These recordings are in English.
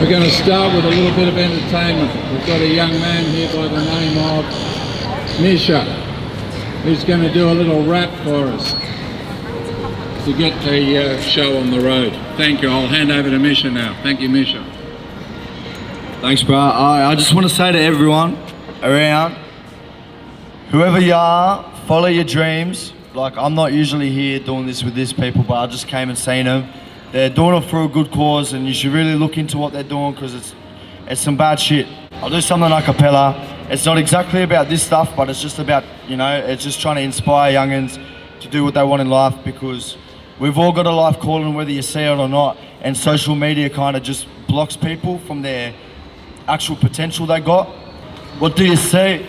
We're going to start with a little bit of entertainment. We've got a young man here by the name of Mischa, who's going to do a little rap for us to get the show on the road. Thank you. I'll hand over to Mischa now. Thank you, Mischa. Thanks, bro. I just want to say to everyone around, whoever you are, follow your dreams. Like, I'm not usually here doing this with these people, but I just came and seen them. They're doing it for a good cause, and you should really look into what they're doing, because it's some bad shit. I'll do something a cappella. It's not exactly about this stuff, but it's just about, you know, it's just trying to inspire youngins to do what they want in life, because we've all got a life calling, whether you see it or not, and social media kind of just blocks people from their actual potential they got. What do you see?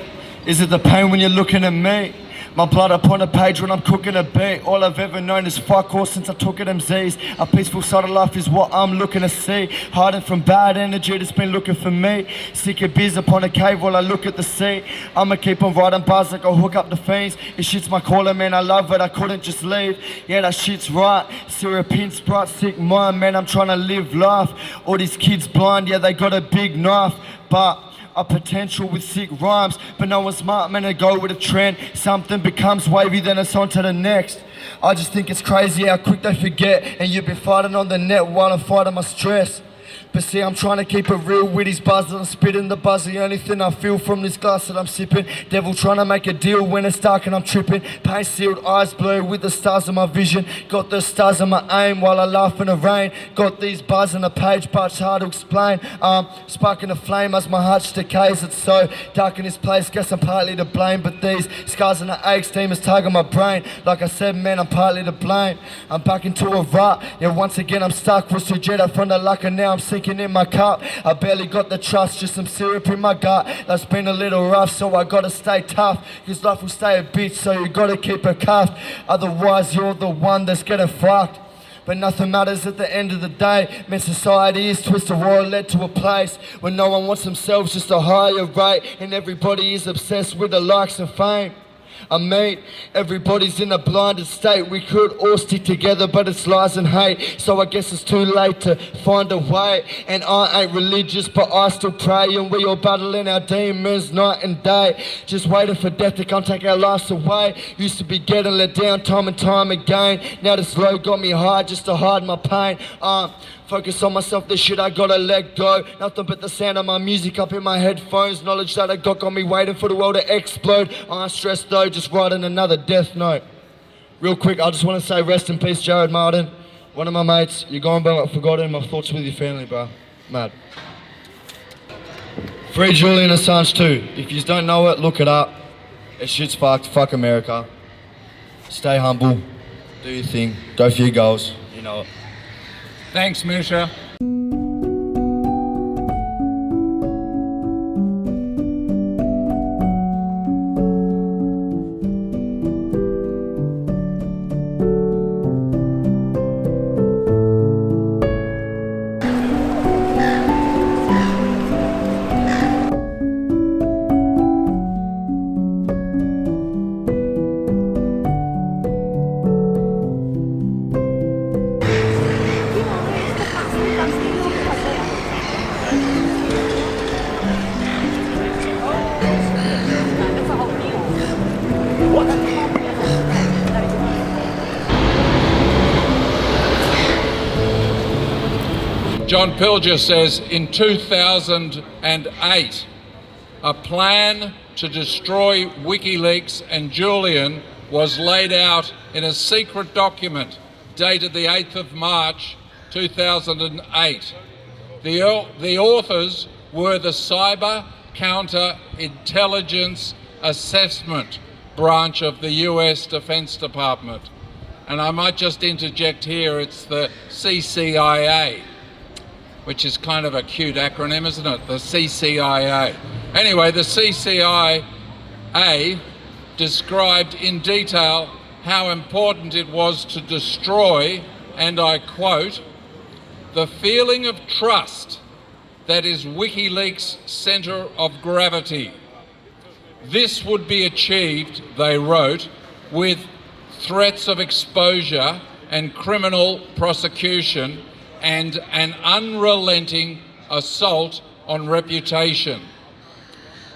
Is it the pain when you're looking at me? My blood upon a page when I'm cooking a beat. All I've ever known is fuck all since I took it MZs. A peaceful side of life is what I'm looking to see. Hiding from bad energy that's been looking for me. Sick of beers upon a cave while I look at the sea. I'ma keep on riding bars like I'll hook up the fiends. This shit's my calling, man, I love it, I couldn't just leave. Yeah, that shit's right. Syrup Sprite, sick mind, man, I'm trying to live life. All these kids blind, yeah, they got a big knife. But a potential with sick rhymes, but no one's smart, man, to go with a trend. Something becomes wavy, then it's on to the next. I just think it's crazy how quick they forget, and you've been fighting on the net while I'm fighting my stress. But see, I'm trying to keep it real with these buzz that I'm spitting. The buzz, the only thing I feel from this glass that I'm sipping. Devil trying to make a deal when it's dark and I'm tripping. Pain sealed, eyes blurred with the stars of my vision. Got the stars of my aim while I laugh in the rain. Got these bars on the page, but it's hard to explain. Sparking a flame as my heart decays. It's so dark in this place, guess I'm partly to blame. But these scars and the aches, demons tugging my brain. Like I said, man, I'm partly to blame. I'm back into a rut, yeah, once again I'm stuck. Was to jet up from the luck and now I'm sinking in my cup. I barely got the trust, just some syrup in my gut. That's been a little rough, so I gotta stay tough, cause life will stay a bitch, so you gotta keep it cuffed. Otherwise you're the one that's getting fucked. But nothing matters at the end of the day. Man, society is twisted, world led to a place where no one wants themselves, just a higher rate. And everybody is obsessed with the likes and fame. I mean, everybody's in a blinded state. We could all stick together, but it's lies and hate. So I guess it's too late to find a way. And I ain't religious, but I still pray. And we all battling our demons night and day, just waiting for death to come take our lives away. Used to be getting let down time and time again. Now this low got me high just to hide my pain. Focus on myself, this shit I gotta let go. Nothing but the sound of my music up in my headphones. Knowledge that I got me waiting for the world to explode. I ain't stressed though, just writing another death note. Real quick, I just want to say rest in peace, Jared Martin. One of my mates, you're gone but forgotten. My thoughts with your family, bro. Mad. Free Julian Assange too. If you don't know it, look it up. This shit's fucked. Fuck America. Stay humble. Do your thing. Go for your goals. You know it. Thanks, Mischa. John Pilger says, in 2008, a plan to destroy WikiLeaks and Julian was laid out in a secret document dated the 8th of March 2008. The authors were the Cyber Counterintelligence Assessment branch of the US Defense Department. And I might just interject here, it's the CCIA, which is kind of a cute acronym, isn't it? The CCIA. Anyway, the CCIA described in detail how important it was to destroy, and I quote, the feeling of trust that is WikiLeaks' center of gravity. This would be achieved, they wrote, with threats of exposure and criminal prosecution and an unrelenting assault on reputation.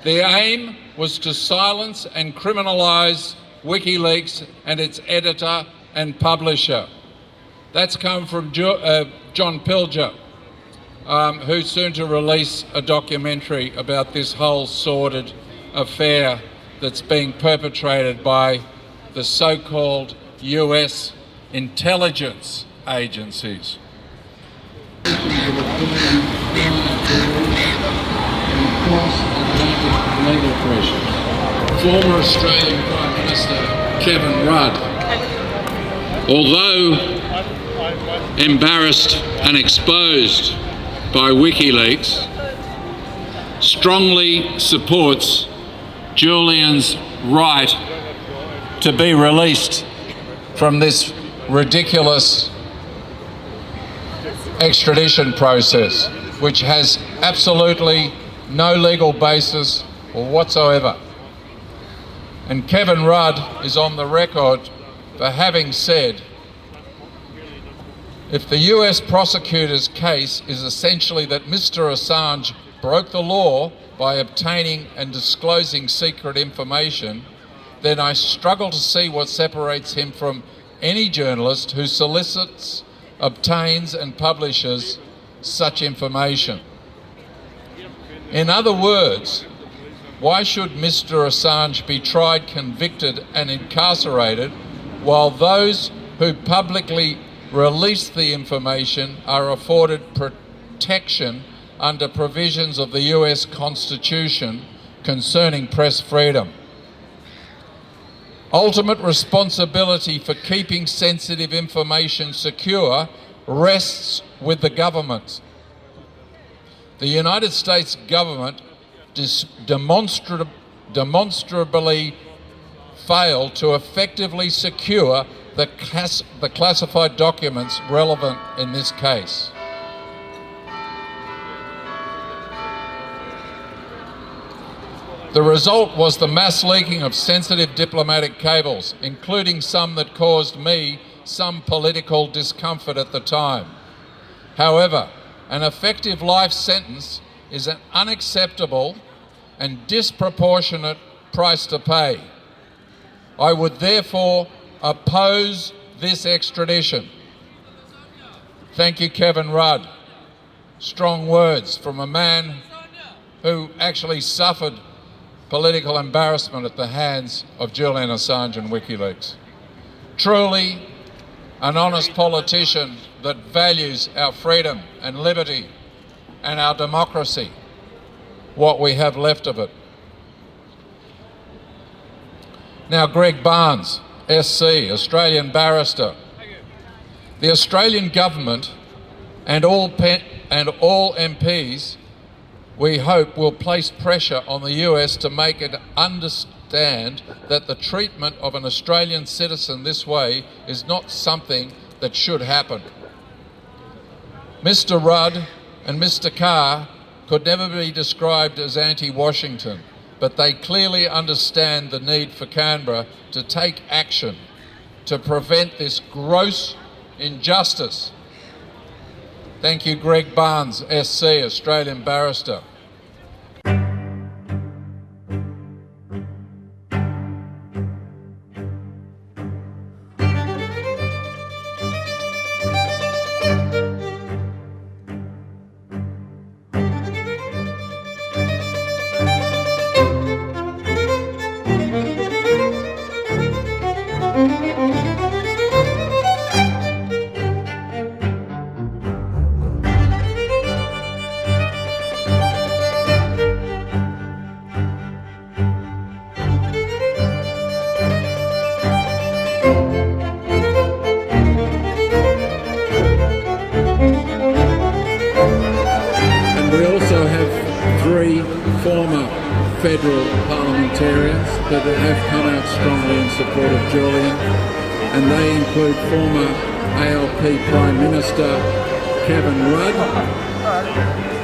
The aim was to silence and criminalise WikiLeaks and its editor and publisher. That's come from John Pilger, who's soon to release a documentary about this whole sordid affair that's being perpetrated by the so-called US intelligence agencies. Legal pressure. Former Australian Prime Minister Kevin Rudd, although embarrassed and exposed by WikiLeaks, strongly supports Julian's right to be released from this ridiculous extradition process, which has absolutely no legal basis whatsoever. And Kevin Rudd is on the record for having said, if the US prosecutor's case is essentially that Mr. Assange broke the law by obtaining and disclosing secret information, then I struggle to see what separates him from any journalist who solicits, obtains and publishes such information. In other words, why should Mr. Assange be tried, convicted and incarcerated while those who publicly release the information are afforded protection under provisions of the US Constitution concerning press freedom? Ultimate responsibility for keeping sensitive information secure rests with the government. The United States government demonstrably failed to effectively secure the classified documents relevant in this case. The result was the mass leaking of sensitive diplomatic cables, including some that caused me some political discomfort at the time. However, an effective life sentence is an unacceptable and disproportionate price to pay. I would therefore oppose this extradition. Thank you, Kevin Rudd. Strong words from a man who actually suffered political embarrassment at the hands of Julian Assange and WikiLeaks. Truly an honest politician that values our freedom and liberty and our democracy, what we have left of it. Now, Greg Barnes, SC, Australian barrister. The Australian government and all MPs, we hope, will place pressure on the US to make it understand that the treatment of an Australian citizen this way is not something that should happen. Mr. Rudd and Mr. Carr could never be described as anti-Washington, but they clearly understand the need for Canberra to take action to prevent this gross injustice. Thank you, Greg Barnes, SC, Australian barrister. Former federal parliamentarians that have come out strongly in support of Julian, and they include former ALP Prime Minister Kevin Rudd,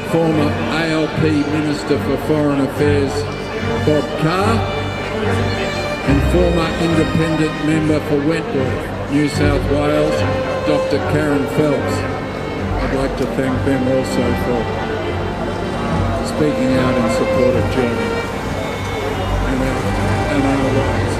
former ALP Minister for Foreign Affairs Bob Carr, and former independent member for Wentworth, New South Wales, Dr. Karen Phelps. I'd like to thank them also for speaking out in support of Julian and our rights.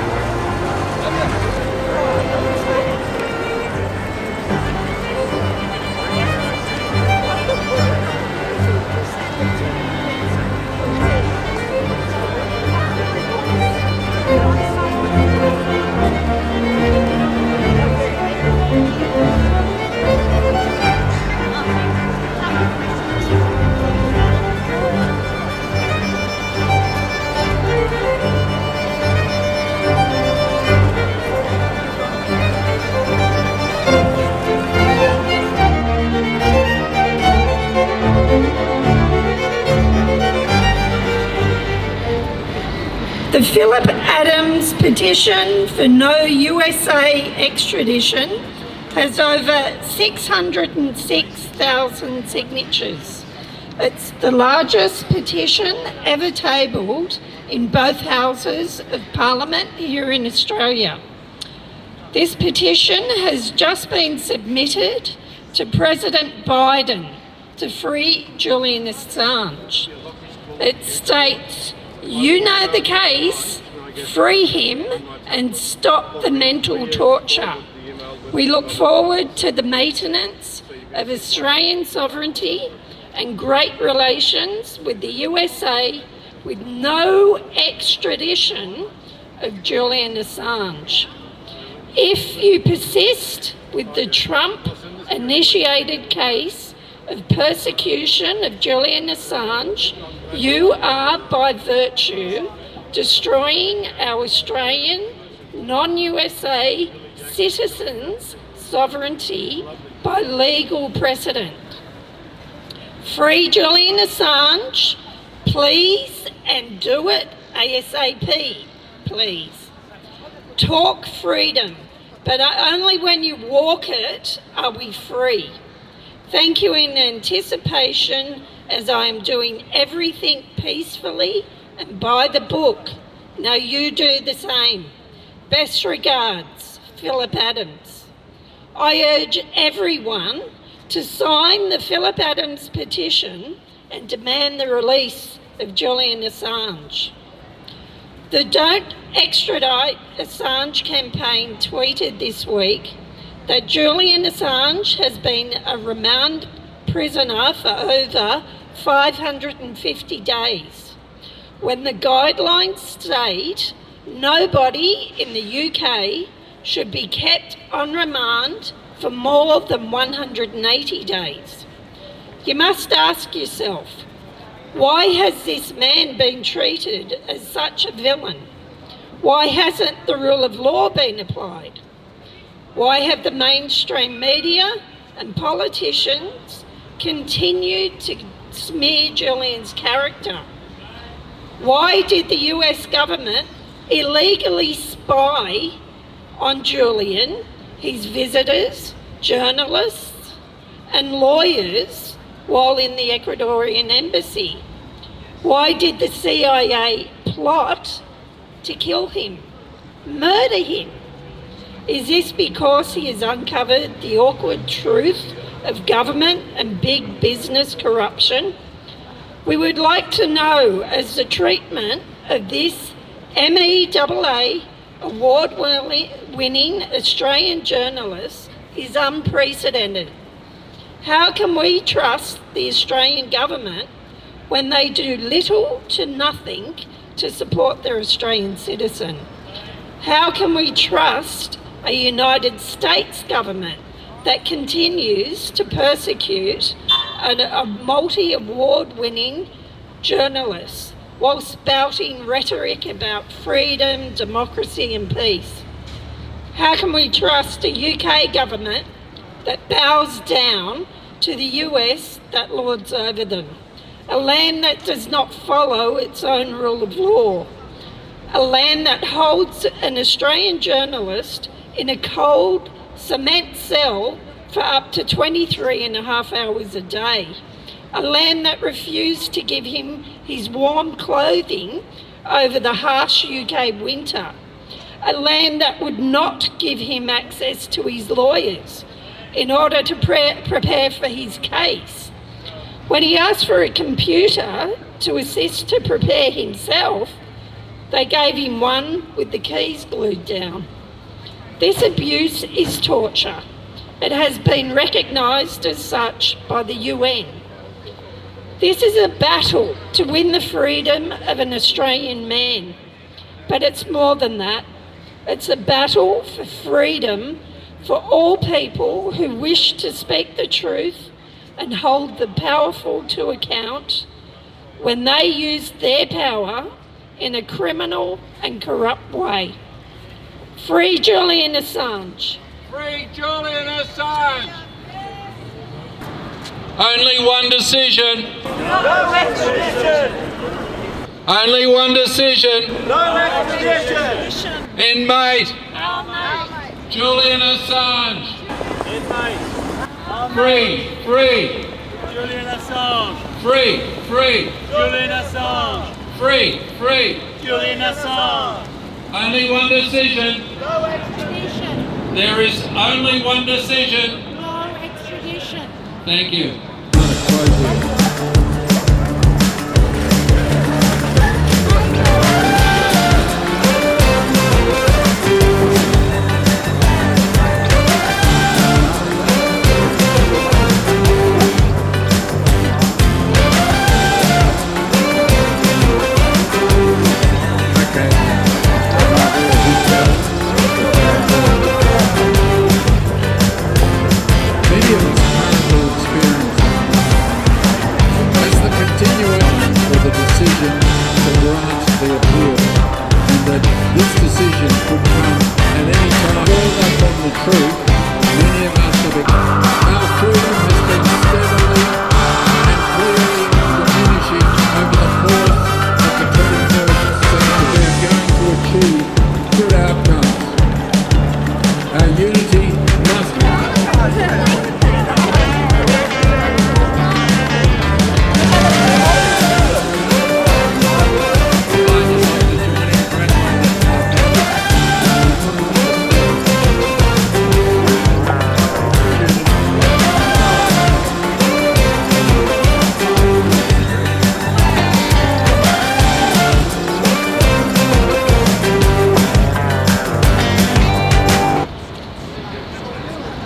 The Philip Adams petition for no USA extradition has over 606,000 signatures. It's the largest petition ever tabled in both houses of Parliament here in Australia. This petition has just been submitted to President Biden to free Julian Assange. It states, "You know the case, free him and stop the mental torture. We look forward to the maintenance of Australian sovereignty and great relations with the USA with no extradition of Julian Assange. If you persist with the Trump-initiated case of persecution of Julian Assange, you are, by virtue, destroying our Australian, non-USA citizens' sovereignty by legal precedent. Free Julian Assange, please, and do it ASAP, please. Talk freedom, but only when you walk it are we free. Thank you in anticipation, as I am doing everything peacefully and by the book. Now you do the same. Best regards, Philip Adams." I urge everyone to sign the Philip Adams petition and demand the release of Julian Assange. The Don't Extradite Assange campaign tweeted this week that Julian Assange has been a remand prisoner for over 550 days, when the guidelines state nobody in the UK should be kept on remand for more than 180 days. You must ask yourself, why has this man been treated as such a villain? Why hasn't the rule of law been applied? Why have the mainstream media and politicians continued to smear Julian's character? Why did the US government illegally spy on Julian, his visitors, journalists and lawyers while in the Ecuadorian embassy? Why did the CIA plot to kill him, murder him? Is this because he has uncovered the awkward truth of government and big business corruption? We would like to know, as the treatment of this MEAA award-winning Australian journalist is unprecedented. How can we trust the Australian government when they do little to nothing to support their Australian citizen? How can we trust a United States government that continues to persecute a multi-award-winning journalist while spouting rhetoric about freedom, democracy and peace? How can we trust a UK government that bows down to the US that lords over them? A land that does not follow its own rule of law. A land that holds an Australian journalist in a cold cement cell for up to 23.5 hours a day. A land that refused to give him his warm clothing over the harsh UK winter. A land that would not give him access to his lawyers in order to prepare for his case. When he asked for a computer to assist to prepare himself, they gave him one with the keys glued down. This abuse is torture. It has been recognised as such by the UN. This is a battle to win the freedom of an Australian man, but it's more than that. It's a battle for freedom for all people who wish to speak the truth and hold the powerful to account when they use their power in a criminal and corrupt way. Free Julian Assange. Free Julian Assange! Only one decision. No extradition! Only one decision. No extradition! Inmate Julian Assange. Inmate. Free. Julian Assange. Free. Julian Assange. Free. Julian Assange. Only one decision. No extradition. There is only one decision. No extradition. Thank you.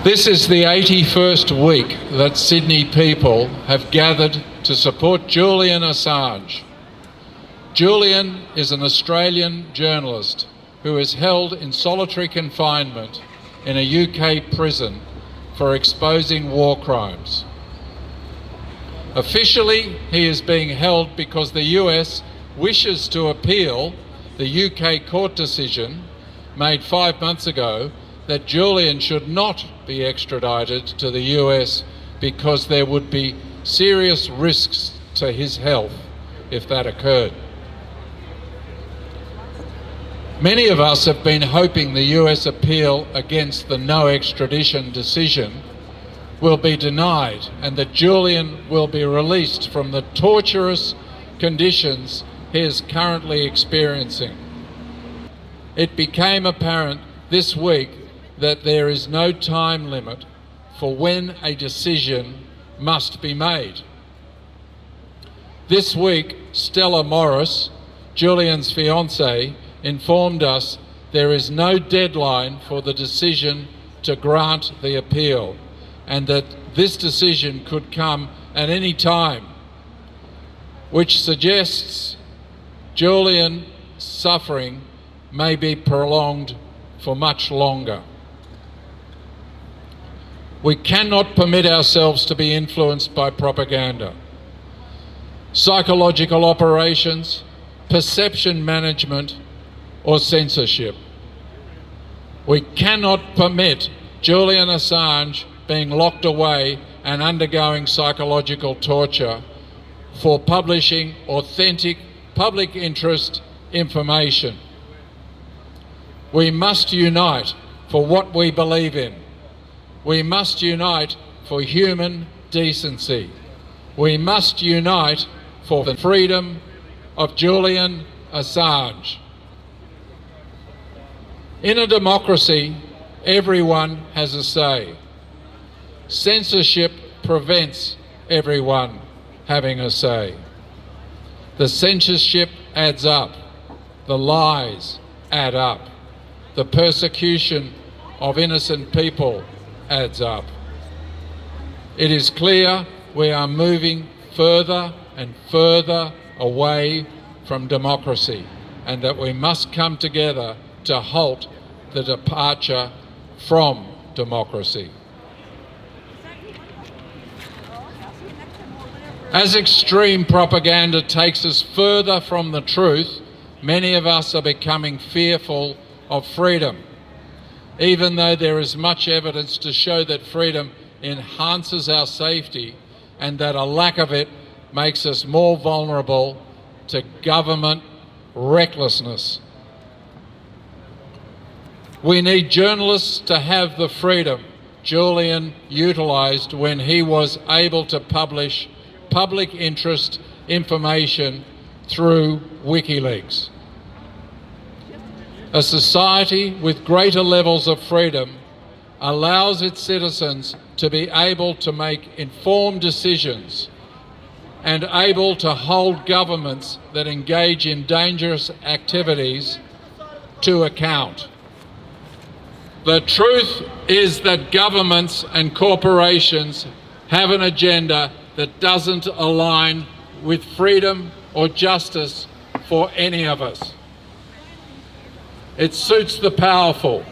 This is the 81st week that Sydney people have gathered to support Julian Assange. Julian is an Australian journalist who is held in solitary confinement in a UK prison for exposing war crimes. Officially, he is being held because the US wishes to appeal the UK court decision made 5 months ago that Julian should not be extradited to the US because there would be serious risks to his health if that occurred. Many of us have been hoping the US appeal against the no extradition decision will be denied and that Julian will be released from the torturous conditions he is currently experiencing. It became apparent this week that there is no time limit for when a decision must be made. This week, Stella Morris, Julian's fiancée, informed us there is no deadline for the decision to grant the appeal and that this decision could come at any time, which suggests Julian's suffering may be prolonged for much longer. We cannot permit ourselves to be influenced by propaganda, psychological operations, perception management, or censorship. We cannot permit Julian Assange being locked away and undergoing psychological torture for publishing authentic public interest information. We must unite for what we believe in. We must unite for human decency. We must unite for the freedom of Julian Assange. In a democracy, everyone has a say. Censorship prevents everyone having a say. The censorship adds up. The lies add up. The persecution of innocent people adds up. It is clear we are moving further and further away from democracy, and that we must come together to halt the departure from democracy. As extreme propaganda takes us further from the truth, many of us are becoming fearful of freedom, even though there is much evidence to show that freedom enhances our safety and that a lack of it makes us more vulnerable to government recklessness. We need journalists to have the freedom Julian utilised when he was able to publish public interest information through WikiLeaks. A society with greater levels of freedom allows its citizens to be able to make informed decisions and able to hold governments that engage in dangerous activities to account. The truth is that governments and corporations have an agenda that doesn't align with freedom or justice for any of us. It suits the powerful.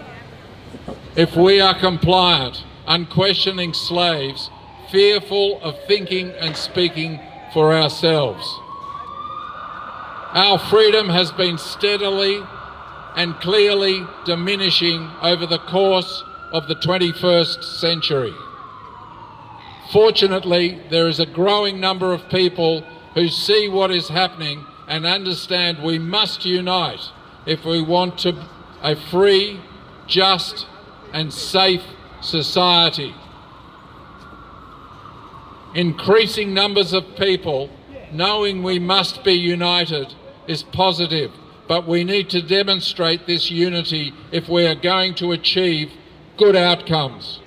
If we are compliant, unquestioning slaves, fearful of thinking and speaking for ourselves. Our freedom has been steadily and clearly diminishing over the course of the 21st century. Fortunately, there is a growing number of people who see what is happening and understand we must unite if we want a free, just, and safe society. Increasing numbers of people knowing we must be united is positive, but we need to demonstrate this unity if we are going to achieve good outcomes.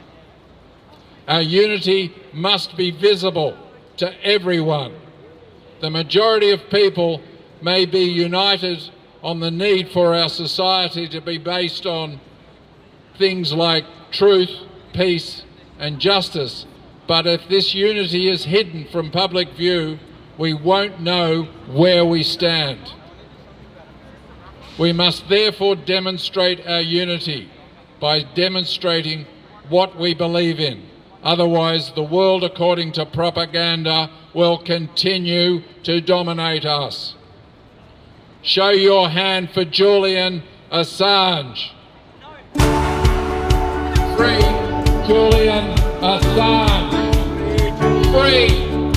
Our unity must be visible to everyone. The majority of people may be united on the need for our society to be based on things like truth, peace, and justice. But if this unity is hidden from public view, we won't know where we stand. We must therefore demonstrate our unity by demonstrating what we believe in. Otherwise, the world, according to propaganda, will continue to dominate us. Show your hand for Julian Assange. Free Julian Assange. Free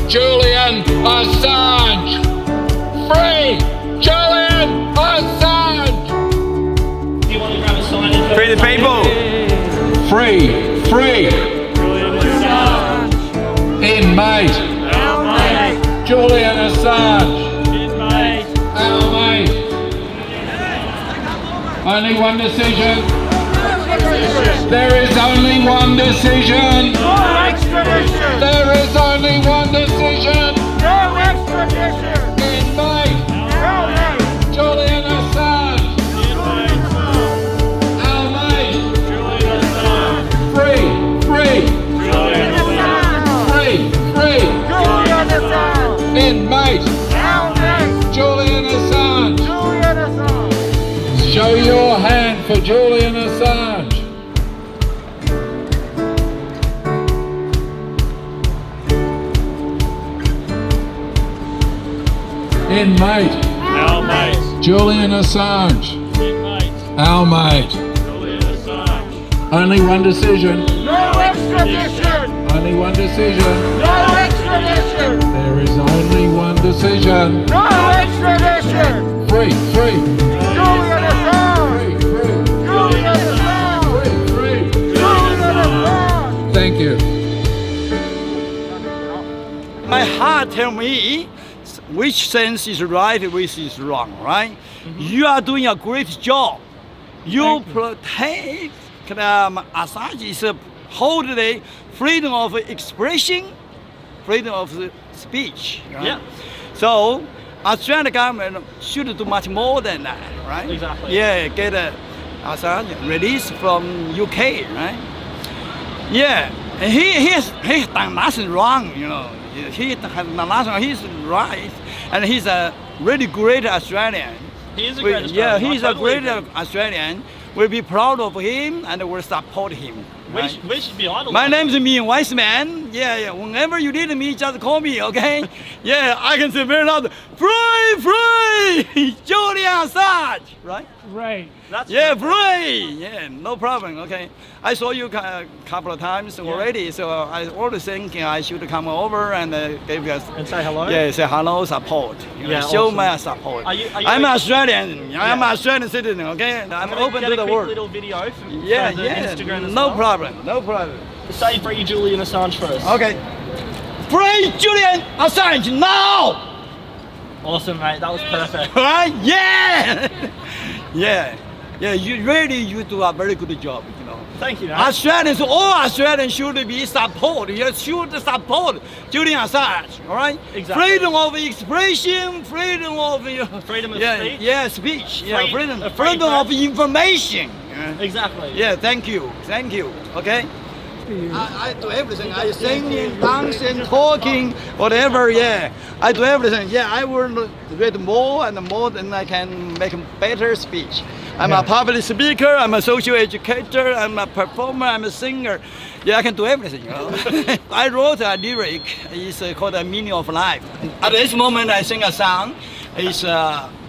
Julian Assange. Free Julian Assange. Do you want to grab a sign and Free the people. Free. Inmate. Our mate. Julian Assange. Inmate. Our mate. Only one decision. There is only one decision. No extradition. There is only one decision. No extradition. Inmate. Our mate. Julian Assange. Inmate. Our mate. Julian Assange. Free. Julian Assange. Free. Julian Assange. Inmate. Our mate. Julian Assange. Julian Assange. Show your hand for Julian Assange. Inmate. Our mate. Julian Assange. Inmate. Our mate. Julian Assange. Only one decision. No extradition. Only one decision. No extradition. There is only one decision. No extradition. Free. Julian Assange. Julian Assange. Julian Assange. Thank you. My heart tell me which sense is right, which is wrong, right? You are doing a great job. You protect Assange is hold the freedom of expression, freedom of speech. Right? Yeah. So Australian government should do much more than that, right? Exactly. Yeah, get Assange released from UK, right? Yeah, and he has done nothing wrong, you know. He has done nothing wrong. He's right, and he's a really great Australian. He is a great Australian. Yeah, I he's totally a great agree. Australian. We'll be proud of him and we'll support him. Right? We should be idolizing. My name is Ming, Wiseman. Yeah. Whenever you need me, just call me, okay? Yeah, I can say very loud, free, Julian Assange, right? Right. That's Yeah, free. Yeah, no problem. Okay. I saw you a couple of times already, so I always thinking I should come over and give you And say hello? Yeah, say hello, support. You know, Yeah, show awesome. my support. Are you I'm Australian. I'm an Australian citizen. Okay, I'm open get to a the quick world. little video for Yeah, the yeah. Instagram as No well. problem. No problem. Say free Julian Assange for us. Okay. Free Julian Assange now. Awesome, mate. That was perfect. Right? Yeah. Yeah. Yeah. You do a very good job. You know. Thank you, mate. Australians, all Australians should be support. You should support Julian Assange. All right. Exactly. Freedom of expression, freedom of Freedom of yeah, speech. Yeah, speech. Yeah, freedom a free of press. information. Yeah. Exactly. Yeah, thank you. Okay. I do everything. I singing, dancing, talking, whatever. Yeah, I do everything. Yeah, I will read more and more, then I can make a better speech. I'm a public speaker. I'm a social educator. I'm a performer. I'm a singer. Yeah, I can do everything. You know? I wrote a lyric. It's called "The Meaning of Life." At this moment, I sing a song. It's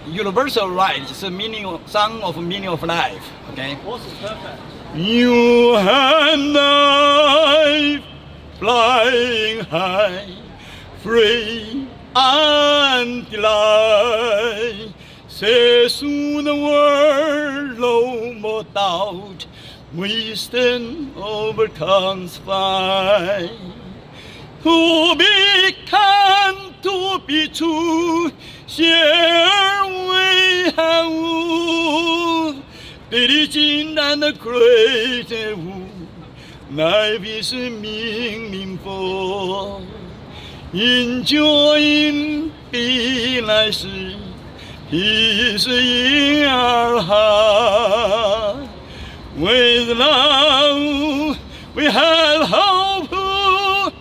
universal right. It's a song of meaning of life. Okay. Awesome, perfect. You and I flying high, free and delight. Say soon the world no more doubt. Wisdom overcomes fight. To be kind, to be true, share we have. Petition and the great life is meaningful. Enjoying peace in our heart. With love we have hope.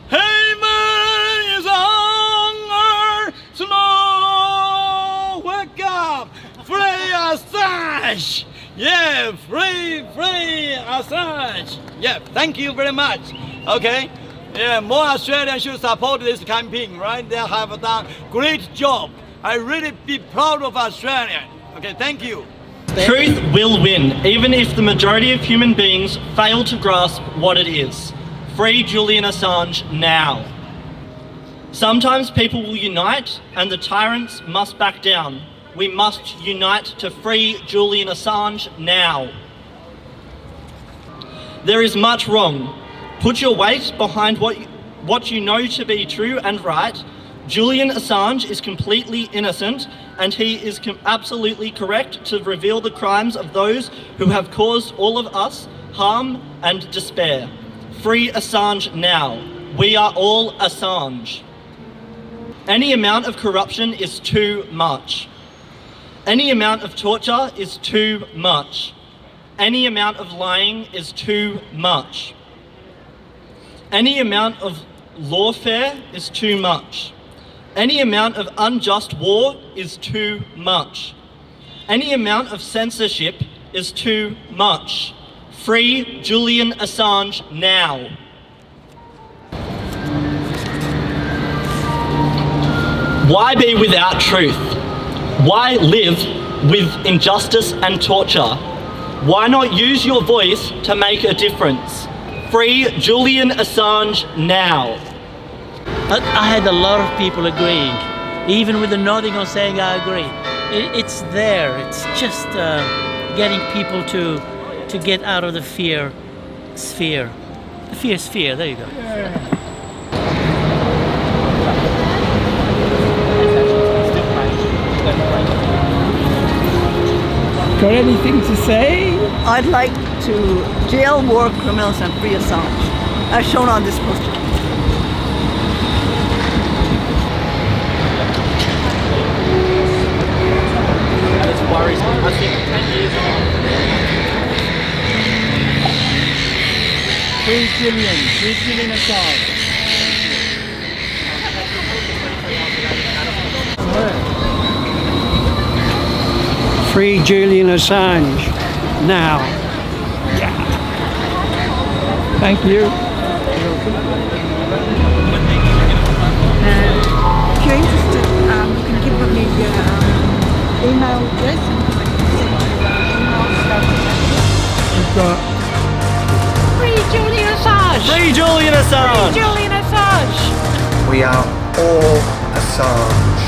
Heaven is on our snow. Wake up, free Assange. Yeah, free Assange. Yeah, thank you very much. Okay. Yeah, more Australians should support this campaign, right? They have done great job. I really be proud of Australia. Okay, thank you. Truth will win, even if the majority of human beings fail to grasp what it is. Free Julian Assange now. Sometimes people will unite and the tyrants must back down. We must unite to free Julian Assange now. There is much wrong. Put your weight behind what you know to be true and right. Julian Assange is completely innocent and he is absolutely correct to reveal the crimes of those who have caused all of us harm and despair. Free Assange now. We are all Assange. Any amount of corruption is too much. Any amount of torture is too much. Any amount of lying is too much. Any amount of lawfare is too much. Any amount of unjust war is too much. Any amount of censorship is too much. Free Julian Assange now. Why be without truth? Why live with injustice and torture? Why not use your voice to make a difference? Free Julian Assange now. I had a lot of people agreeing, even with the nodding or saying I agree. It's there. It's just getting people to get out of the fear sphere. The fear sphere. There you go. Got anything to say? I'd like to jail war criminals and free Assange, as shown on this poster. worries me. I think 10 years on. Free Julian Assange. Free Julian Assange now. Thank you. If you're interested, you can give me your email address. We've got Free Julian Assange! Free Julian Assange! Free Julian Assange! We are all Assange.